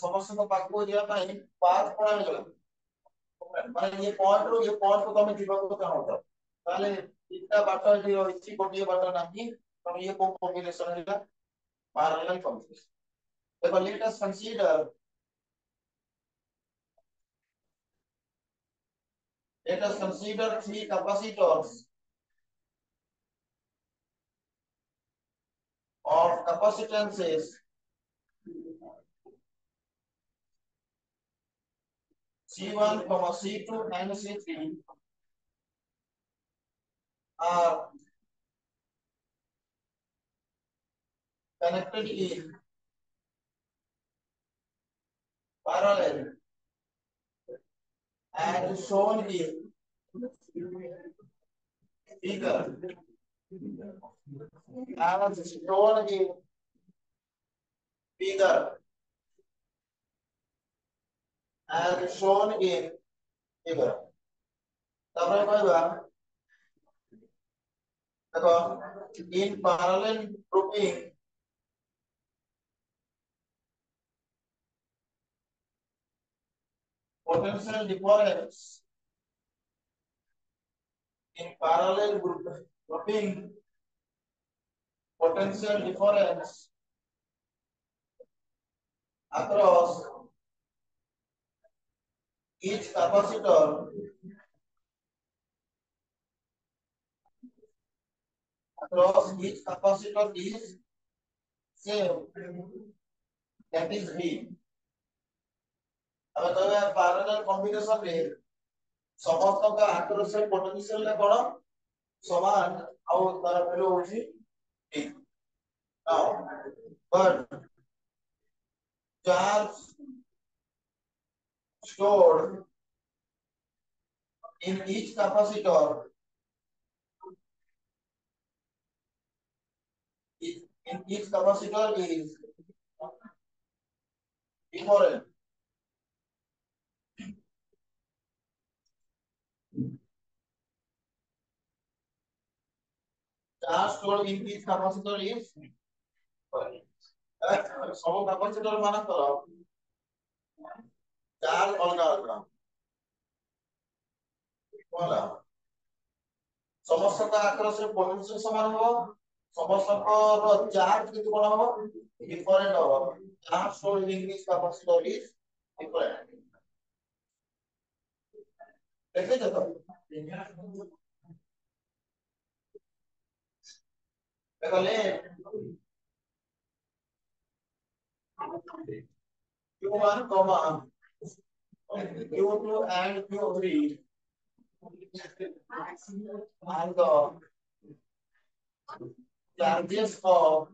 ସମସ୍ତଙ୍କ ପାଖକୁ ଯିବା ପାଇଁ ପାଥ ପ୍ରଣାଳୀ ଜଣା ମାନେ ଇଏ ପଏଣ୍ଟ ରୁ ତମେ ଯିବାକୁ ଚାହୁଁଛ ତାହେଲେ ତିନିଟା ବାଟ ଏଠି ରହିଛି ଗୋଟିଏ ବାଟ ନାହିଁ ତମେ ଇଏ କୋଉ କମ୍ବିନେସନ ହେଲା parallel combination ଦେଖ let us consider three capacitors of capacitances C1, C2 and C3 are connected in parallel as shown in figure. As shown in figure. As shown in figure. তারপরে কইবা দেখো in parallel grouping potential difference in parallel grouping potential difference across each capacitor is same, that is V. अब तो यार parallel combination रे समस्त का across potential ले कौन समान और तार value होची V. Now, but charge stored in each capacitor is different. Charge stored in each capacitor is different. सब capacitor माना करो चार्ज अलग अलग बोला समस्त का आक्रस रे पोटेंशियल समान हो समस्त रो चार्ज किती कोण हो डिफरेंट हो charge stored in this capacitor is different देखते जातो देखले Q1, Q2 and Q3 are the charges of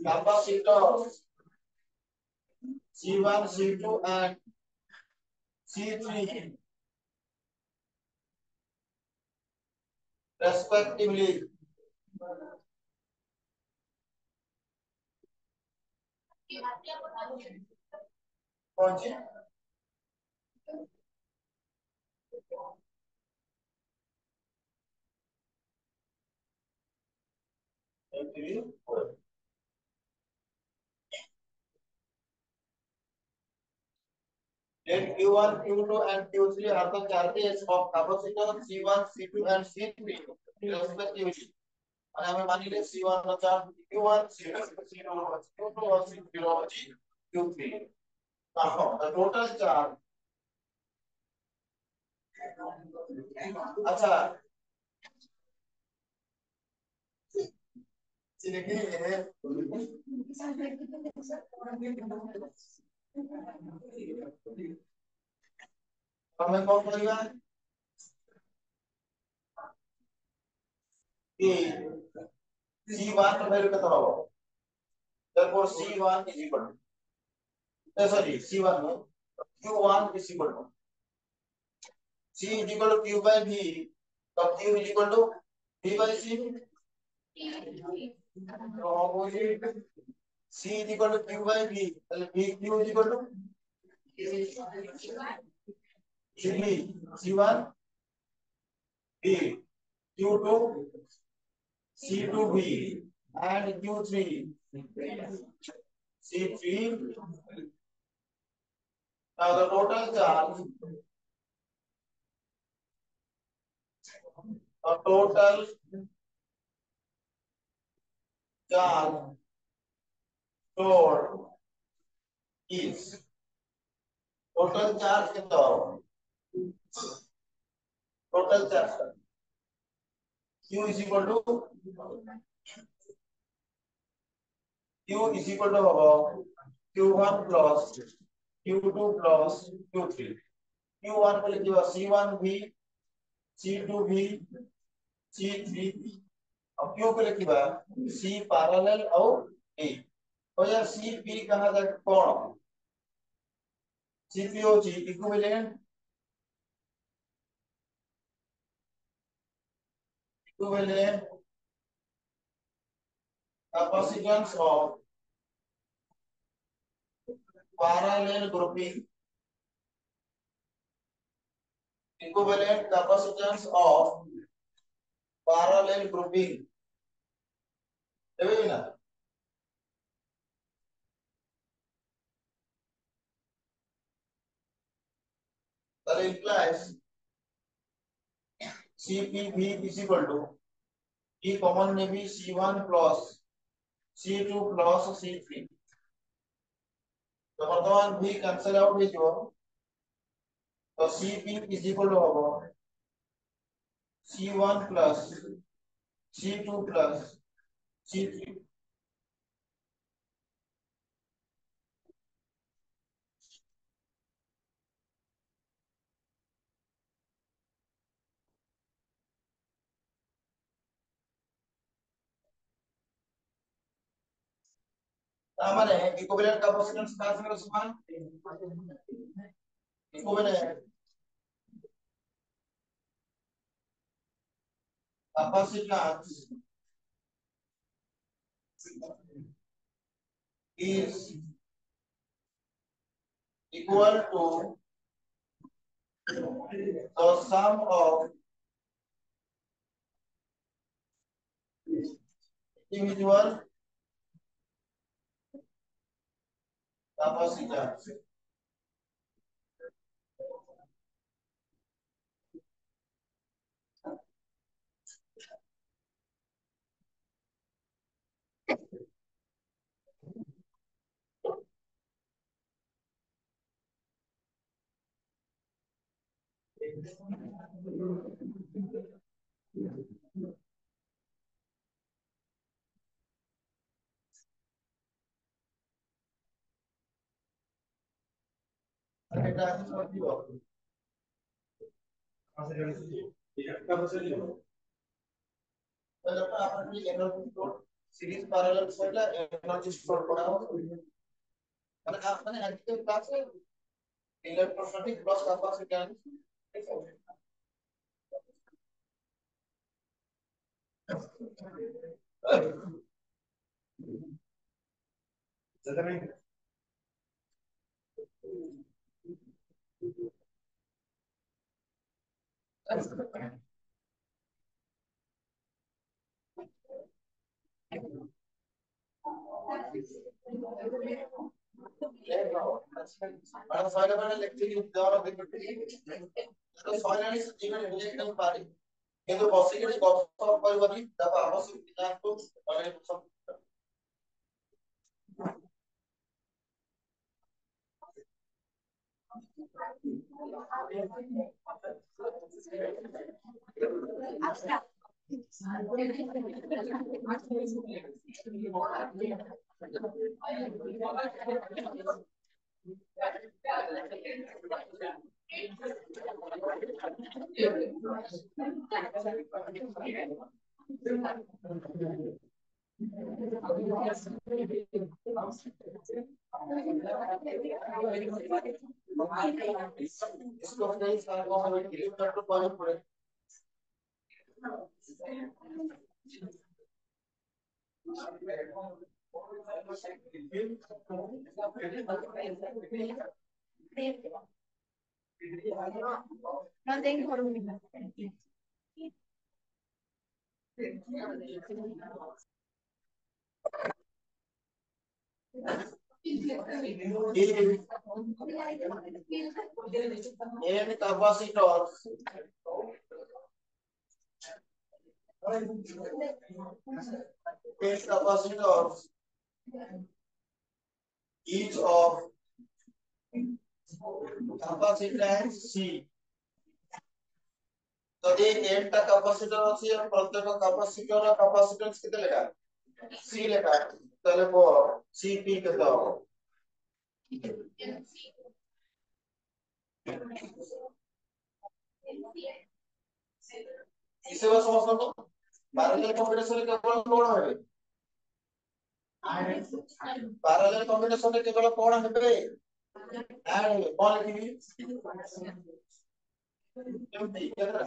capacitors C1, C2 and C3 respectively. कौन सी Let Q1, Q2 and Q3 are the charges of capacitor C1, C2 and C3 respectively. અને અમે માની લે C1 નો charge Q1 C2 C2 Q2 और C3 Q3 now the total charge अच्छा select है हमें कौन पड़ेगा कि C1 मेरे को तो therefore C1 is equal to sorry C1 no Q1 is equal to C is equal to Q by V so Q is equal to V by C so opposite C is equal to Q by V V Q is equal to C1 V Q2 C2 V and Q3. C3. Now the total charge stored is total charge कितना total charge Q is equal to Q1 plus Q2 plus Q3. Q1 को लिखिए C1 भी C2 भी C3 भी अब Q को लिखिए C parallel और A और यार CP कहाँ जाके कौन CP होची equivalent capacitance of parallel grouping equivalent capacitance of parallel grouping देखेंगे ना that implies CPV is equal to E common में भी C1 plus C2 plus C3 तो वर्तमान भी कैंसिल आउट हो जाओ तो CP is equal to होगा C1 plus C2 plus C3 हमारे इक्विवेलेंट कैपेसिटेंस का समान equivalent capacitance is equal to the sum of individual capacitance. Series parallel সইলা এনার্জি স্টোর করা মানে মানে একদম কাছে ইলেকট্রোস্ট্যাটিক প্লাস ক্যাপাসিট্যান্স আমরা ছয়টা মানে লিখতে দেওয়া হবে তো ছয়টা জীবনে লিখতে পারি কিন্তু পসিবিলিটি কত পরিমাণে দেখো আবশ্যক বিধান তো মানে इसको फ्रेंड्स को हम इलेक्ट्रॉन को पॉइंट पड़े No tengo hormigas. n capacitors each of capacitance C যদি n টা ক্যাপাসিটর আছে আর প্রত্যেক ক্যাপাসিটরের ক্যাপাসিট্যান্স কত লেখা C লেখা তাহলে Cp কত হবে হিসেবে সমস্যা তো প্যারালাল কম্বিনেশনে কেবল কোণ হবে প্যারালাল কম্বিনেশনে কেবল কোণ হবে আর কোণ লিখবি কেমতি কেতরা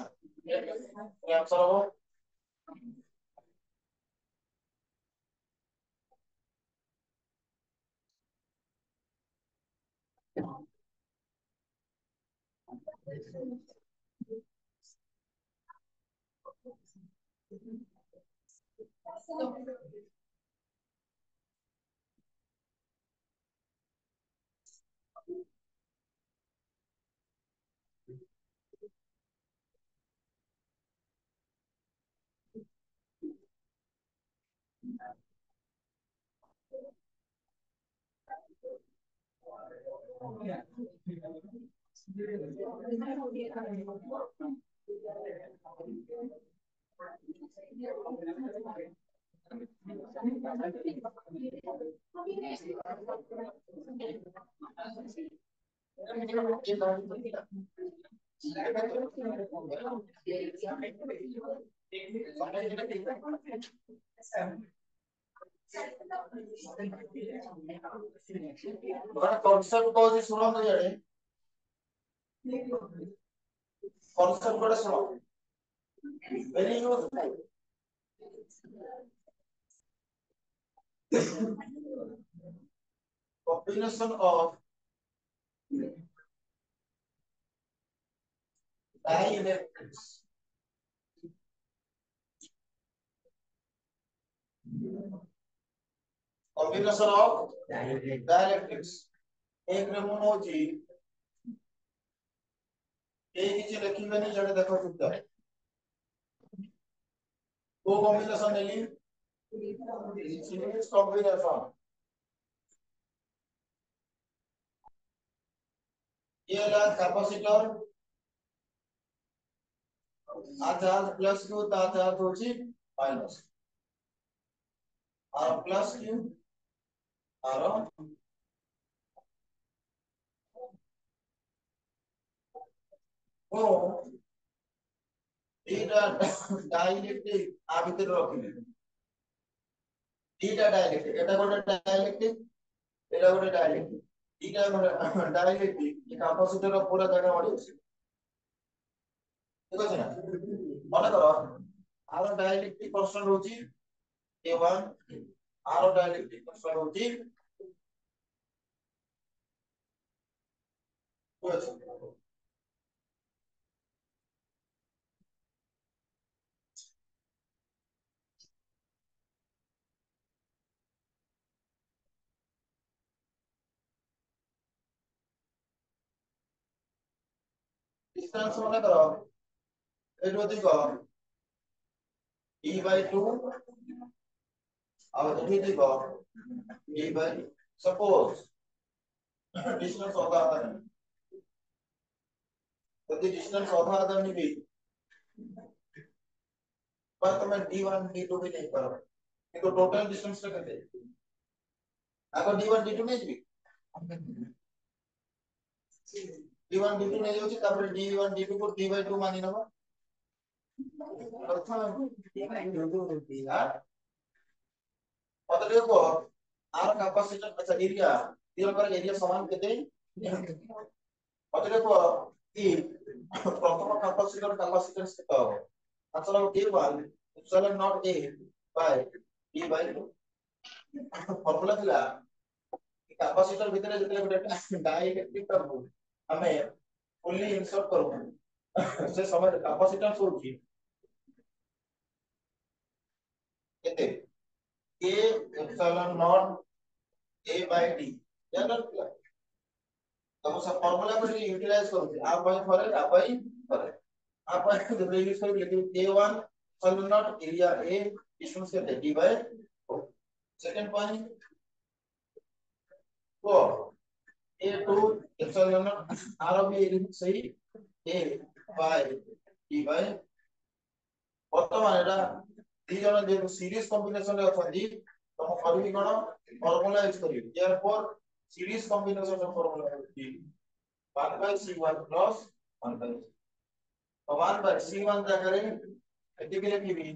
आंसर हो कॉन्सेप्ट को जी सुनो तो यार कॉन्सेप्ट को सुनो very useful combination of dielectrics combination of dielectrics एक नमूना हो जी एक ही चीज लिखी मैंने जड़े देखो चुका है दो कॉम्बिनेशन ले ली सीरीज कॉम्बिनेशन ये ला कैपेसिटर आधार प्लस क्यू आधार हो जी माइनस और प्लस क्यू और वो এটা ডাইলেকট্রিক আবিতের রকমে এটা ডাইলেকট্রিক এটা কোন ডাইলেকট্রিক এটা কোন ডাইলেকট্রিক এটা কোন ডাইলেকট্রিক এই ক্যাপাসিটর পুরো জায়গা মারিছে ঠিক আছে না মনে করো আরো ডাইলেকট্রিক কনস্ট্যান্ট হচ্ছে a1 আরো ডাইলেকট্রিক কনস্ট্যান্ট হচ্ছে ডিসটেন্স মনে করো এটা হচ্ছে d/2 और ये देखो d/, सपोज डिस्टेंस होगा यदि डिस्टेंस होगा तो नहीं भी पर तुम्हें d1 d2 भी नहीं करो ये तो टोटल डिस्टेंस का कहते हैं अगर d1 d2 नहीं भी d1 d2 नहीं होची तब d1 d2 को d/2 मानी ना प्रथम d/2 और देखो आर कैपेसिटर अच्छा एरिया दिया पर एरिया समान कहते हैं और देखो कि प्रथम कैपेसिटर कैपेसिटेंस कितना हो आंसर हो d1 epsilon not a by d/2 formula थिला कैपेसिटर ভিতরে যেতে গোটে ডাইইলেক্ট্রিক করব আমি ফুলি ইনসর্ট করব সে সময় ক্যাপাসিট্যান্স হচ্ছে কেতে a epsilon not a by d general class तो सब फार्मूला को यूटिलाइज करूँ आप भाई फॉर आप भाई फॉर आप भाई तो यूज करो लेकिन a1 epsilon naught area a distance के d by सेकंड पॉइंट तो a2 epsilon naught r of a सही a by d by বর্তমানে এটা দুই জনের যে সিরিজ কম্বিনেশনে অଛନ୍ତି তখন করবি কোন ফর্মুলা ইউজ করিবি therefore series combination of formula will be 1 by c1 plus 1 by तो 1 by c1 জায়গায় এটিকে লিখবি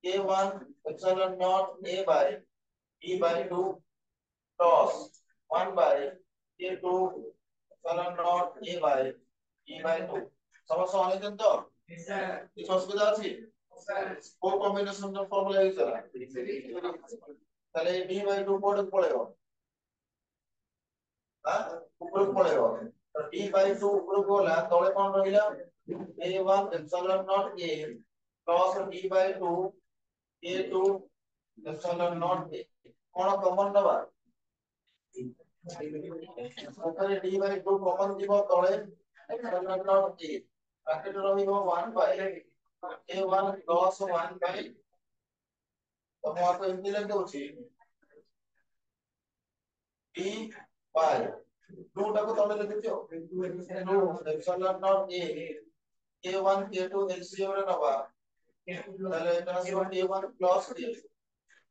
a1 epsilon naught a by b by 2 plus 1 by a2 epsilon naught a by b by 2 সমস্যা অনেকদিন তো কিছু অসুবিধা আছে কোন কম্বিনেশন ফর্মুলা ইউজ করা তাহলে d by 2 কোড পড়েগো হ্যাঁ উপরে পড়েগো তো d by 2 উপরে গলা তলে কোন রহিলা a1 epsilon naught a plus d by 2 a2 epsilon naught a কোন কমন নবা ওখানে d by 2 কমন দিব তলে epsilon naught a ব্র্যাকেট রহিব 1 by a1 plus 1 by तो ମୁଁ आपको ଏମିତି ଲେଖି ଦଉଛି d by 2 ଟାକୁ ତଳେ ଲେଖିଦିଅ 2 epsilon naught a a1 a2 LCM ରେ ନବା ତାହେଲେ ଏଟା ଆସିବ a1 plus a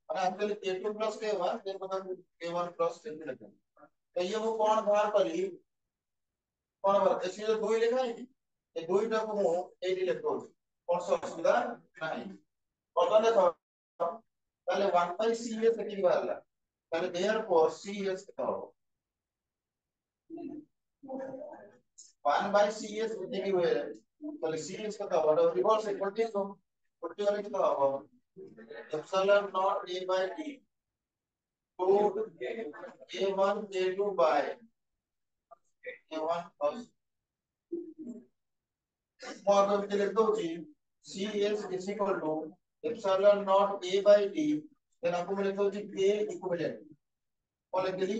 ମାନେ actually a2 plus a1 then मतलब a1 plus a2 ଲେଖା तो ये वो कौन बाहर करी कौन बाहर इसलिए दो ही लिखा है ये दो ही टाକୁ ମୁଁ ଏଇଠି ଲେଖି ଦଉଛି କୌଣସି ଅସୁବିଧା ନାହିଁ ବର୍ତ୍ତମାନ ଦେଖ তাহলে 1 by cs କେତିକି ବାହାରିଲା ତାହେଲେ therefore cs କେତେ ହବ 1 by cs କେତିକି ହୁଏ ତାହେଲେ cs କେତେ ହବ ଏଟା ରିଭର୍ସ ଇକ୍ୱାଲିଟି ଗୋଟେ ଗଲେ କେତେ ହବ epsilon naught a by d 2 a1 a2 by a1 plus ମୁଁ ଆଗ ଏମିତି ଲେଖି ଦଉଛି cs is equal to epsilon naught a by d then आपको मैं लिख दଉଛି k equivalent कौन लिख देली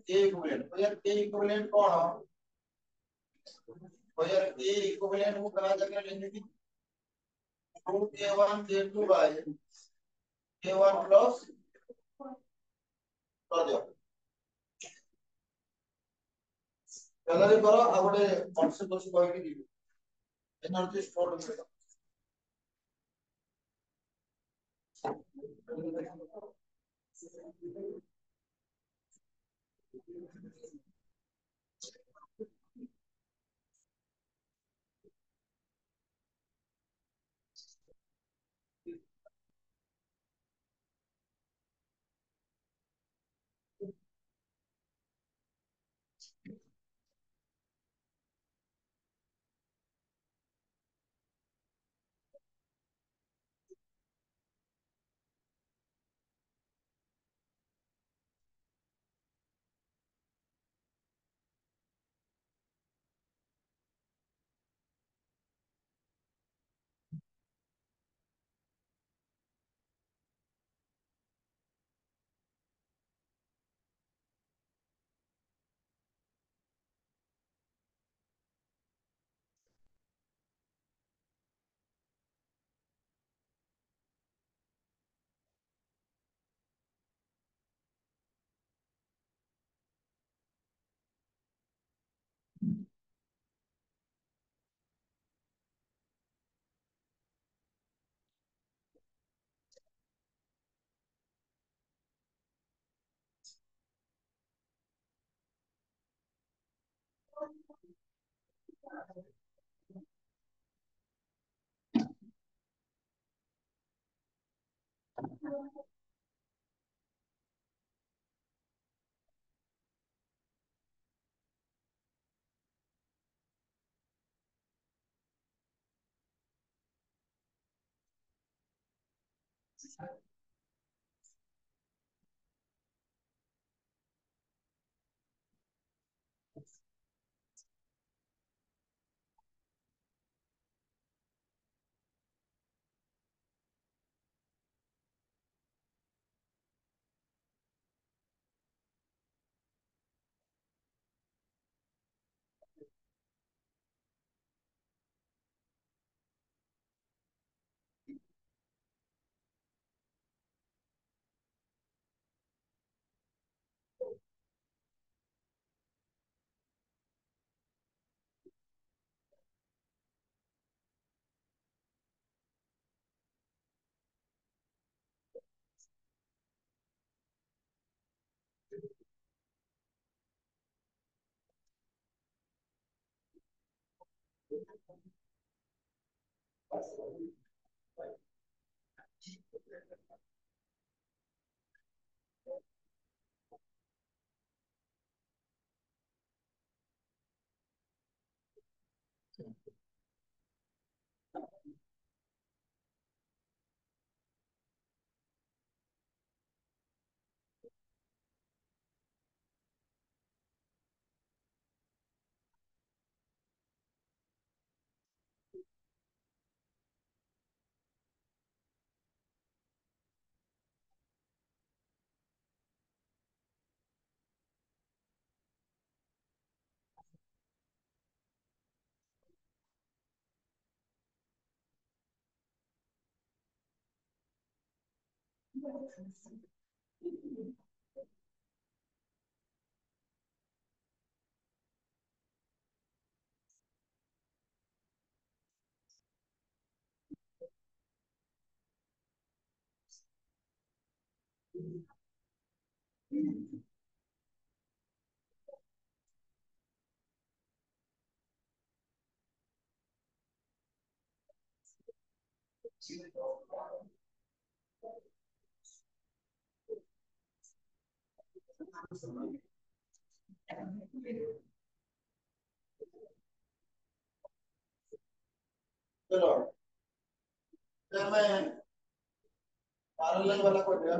k equivalent तो यार k equivalent कौन तो यार k equivalent वो कहाँ जाकर लेंगे कि 2 a1 a2 by a1 plus कर दियो गलती करो अब ଗୋଟେ କନସେପ୍ଟ ଅଛି କହିକି ଦିବି ଏନର୍ଜି ଷ୍ଟୋର୍ଡ चलो फिर मैं पैरेलल वाला को दिया।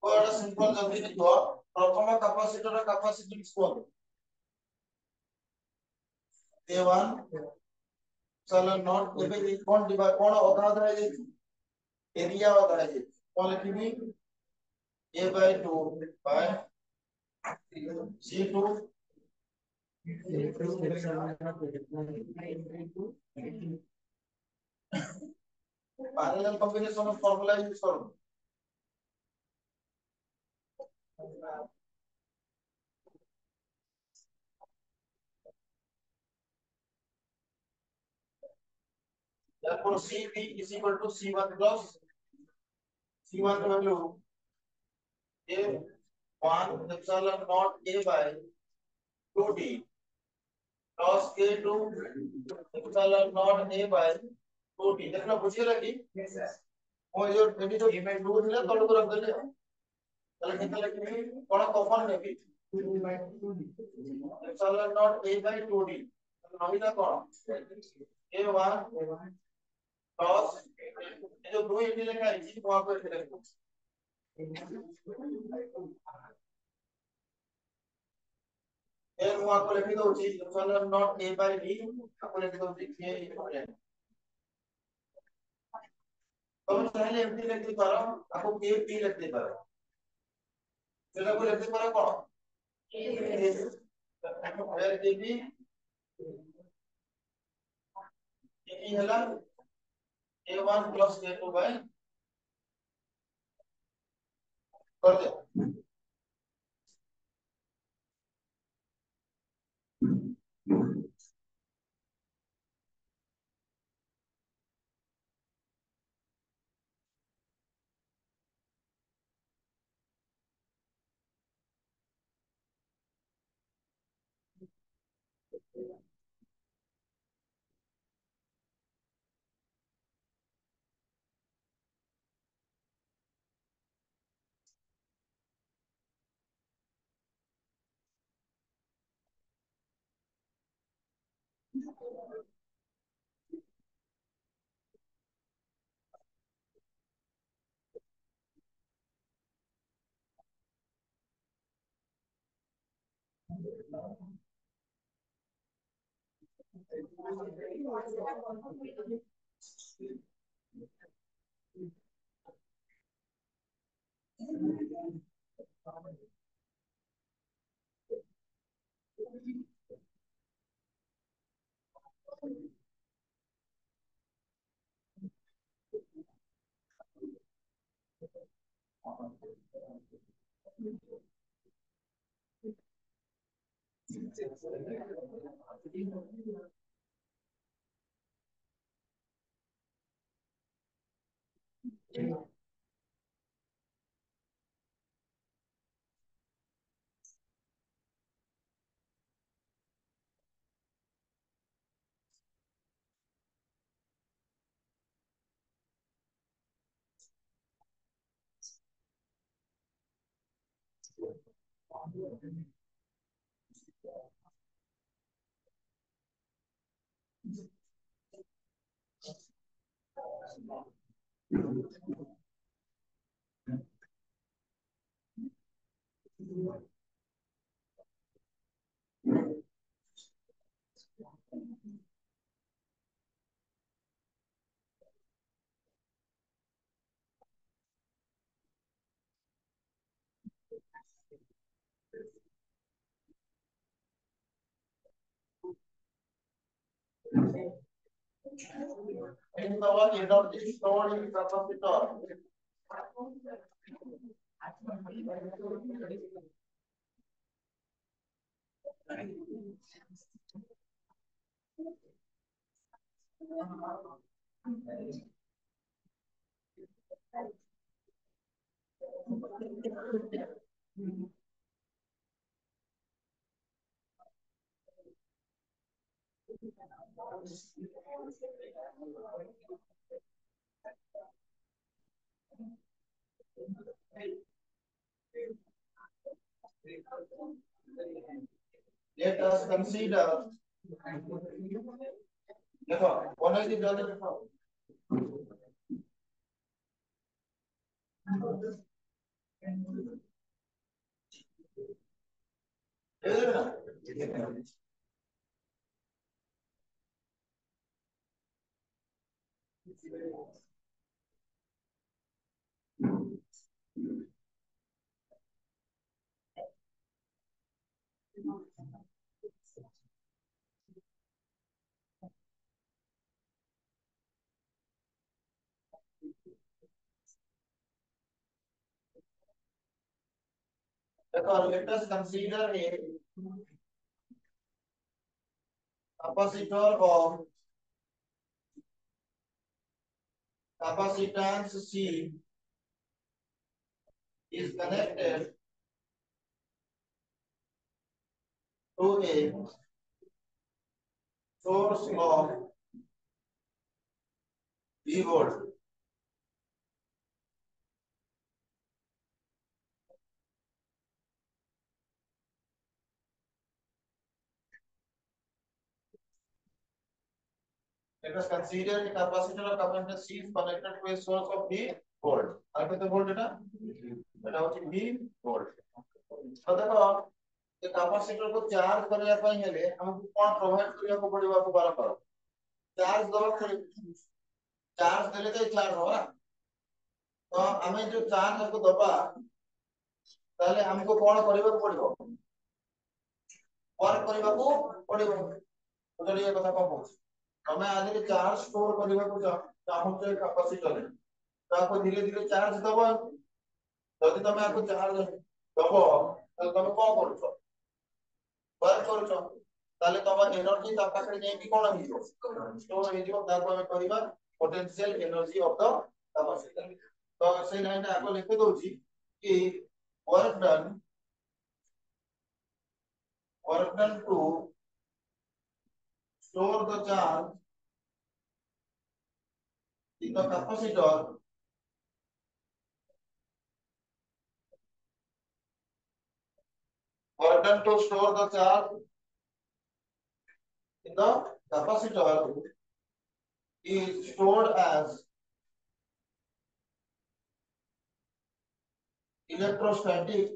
और सिंपल जल्दी लिखो प्रथम कैपेसिटर कैपेसिटेंस को A1 चलो नॉट एबे कौन डिवाइड कौन अधा अधा है एरिया अधा है कौन लिखबी A/2 by C2 parallel combination of formula use करो therefore CB is equal to C1 plus C1 value A1 epsilon naught A by 2D plus K2 epsilon naught A by 2D देखना बुझिए लगी वो जो एडी जो event 2 ଥିଲା ତଳକୁ ରଖିଦେଲେ ତାହେଲେ କେତେ ଲେଖିବି କଣ କମନ ନେବି epsilon naught A by 2D ରହିଲା କଣ A1 plus ये जो 2 एडी ଲେଖା ହେଇଛି ମୁଁ आपको ଏଠି ଲେଖୁଛି ए ମୁଁ आपको लिखି ଦଉଛି epsilon naught A by D आपको लिखि ଦଉଛି A इक्वल ତମେ ଚାହିଁଲେ ଏମିତି ଲେଖି ପାର आपको K P ଲେଖି ପାର ସେଟା को ଲେଖି ପାର କଣ where KB KB ହେଲା A1 plus A2 by कर दे In the one energy stored in capacitor. Let us consider. What is the other? Let us consider a capacitor of capacitance C is connected to a source of V volt. Let us consider a capacitor of capacitance C is connected to a source of V volt. আর কত volt এটা? এটা হচ্ছে V volt. তো দেখো যে capacitor को charge କରିବା ପାଇଁ ହେଲେ ଆମକୁ କଣ ପ୍ରୋଭାଇଡ କରିବାକୁ ପଡିବ ଆମକୁ ବାରମ୍ବାର ଚାର୍ଜ ଦବାକୁ ପଡିବ ଚାର୍ଜ ଦେଲେ ତ ଚାର୍ଜ ହବ ନା ତ ଆମେ ଯୋଉ ଚାର୍ଜ ଆମକୁ ଦବା ତାହେଲେ ଆମକୁ କଣ କରିବାକୁ ପଡିବ वर्क କରିବାକୁ ପଡିବ ତ ଏ କଥା କଣ କହୁଛି ତମେ ଆଜି ଚାର୍ଜ ଷ୍ଟୋର କରିବାକୁ ଚାହୁଁଛ କ୍ୟାପାସିଟରରେ ତାକୁ ଧୀରେ ଧୀରେ ଚାର୍ଜ ଦବ ଯଦି ତମେ ଆକୁ ଚାର୍ଜ ଦବ ତାହେଲେ ତମେ କଣ କରୁଛ वर्क କରୁଛ ताले तब एनर्जी ता पाखरे नेकी कोन हिजो स्टोर हिजो ताको हम कहबा potential energy of the capacitor तो से लाइन आको लिख दोची कि work done to store the charge in the capacitor work done to store the charge in the capacitor is stored as electrostatic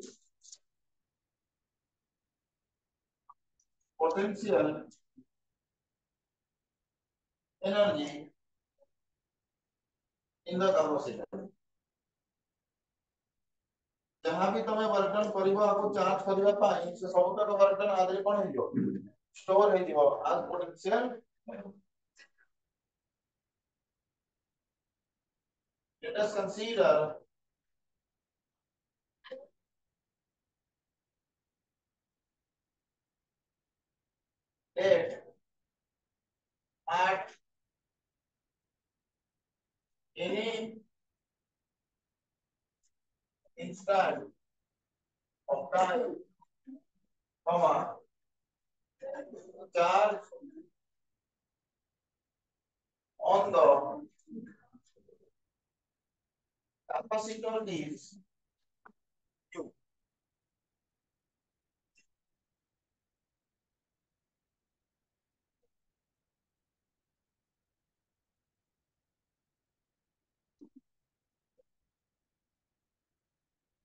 potential energy in the capacitor जहां भी तमे work done करिवो आपको चार्ज करिवा पाई से सब तक वर्क डन आदि कोन हिजो store हे दिवो आज potential let us consider that at any instant of time comma charge on the capacitor is q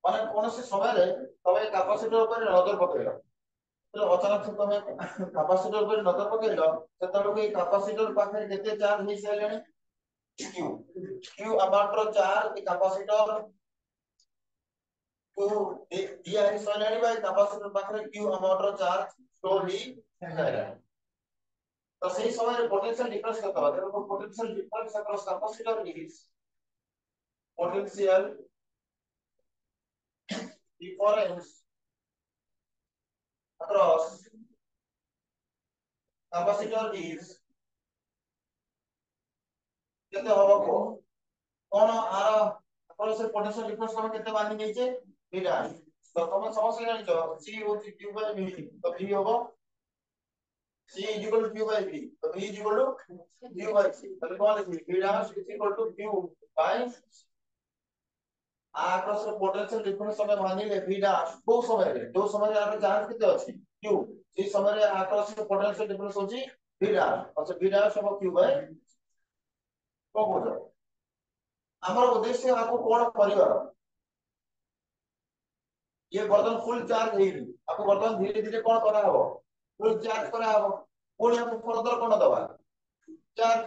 माने कोनोसी समय रे तमे कैपेसिटर ऊपर नजर पकेइलो तो अचानक से तमे कैपेसिटर ऊपर नजर पकेइलो सेतलो के कैपेसिटर पाखे केते चार्ज हिस हेलेनी q q अमाउंट रो चार्ज कैपेसिटर को दिया हिस हेलेनी भाई कैपेसिटर पाखे q अमाउंट रो चार्ज स्टोर ही हेलेनी तो सही समय रे पोटेंशियल डिफरेंस करता है देखो potential difference across capacitor is potential difference across capacitor is केते होबो को कोन आर अपन से पोटेंशियल डिफरेंस हम केते मानि नेचे एटा तो तुम समझ जानि तो c होची q by v तो v होबो c is equal to q by v तो v is equal to q by c तो कोन लिखि v dash is equal to q by across रो पोटेंशियल डिफरेंस हम मानि ले v dash दो समय रे आरो चार्ज केते अछि q से समय रे आक्रॉस रो पोटेंशियल डिफरेंस होची v dash अच्छा v dash होबो q by को बोलो हमर उद्देश्य आपको कोन परिवार ये बर्तन फुल चार्ज हेई आपको बर्तन धीरे धीरे कोन करा हबो फुल चार्ज करा हबो पुनी आपको फर्दर कोन दबा चार्ज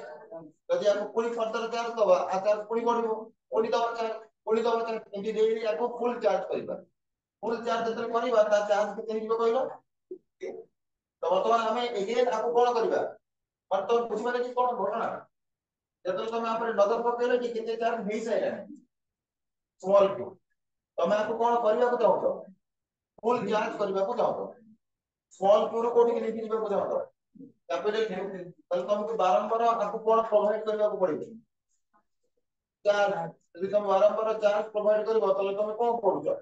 यदि आपको पुनी फर्दर चार्ज दबा आ चार्ज पुनी बढ़िबो पुनी दबा चार्ज एंटी देरी आपको फुल चार्ज करिबा फुल चार्ज जतन करिबा ता चार्ज केते हिबो कहलो तो वर्तमान हमें एगेन आपको कोन करिबा मतलब बुझिबाने कि कोन घटना जतन तमे आपरे नजर पकेले कि केते चार्ज हेई साइला स्मॉल q तमे आपको कोन करिबा को चाहतो फुल चार्ज करिबा को चाहतो स्मॉल q रो कोठी के लिखि दिबा को चाहतो कैपिटल q तले तुमको बारंबार आपको कोन प्रोवाइड करबा को पड़िबो चार्ज यदि तुम बारंबार चार्ज प्रोवाइड करबो तले तुम कोन करूछो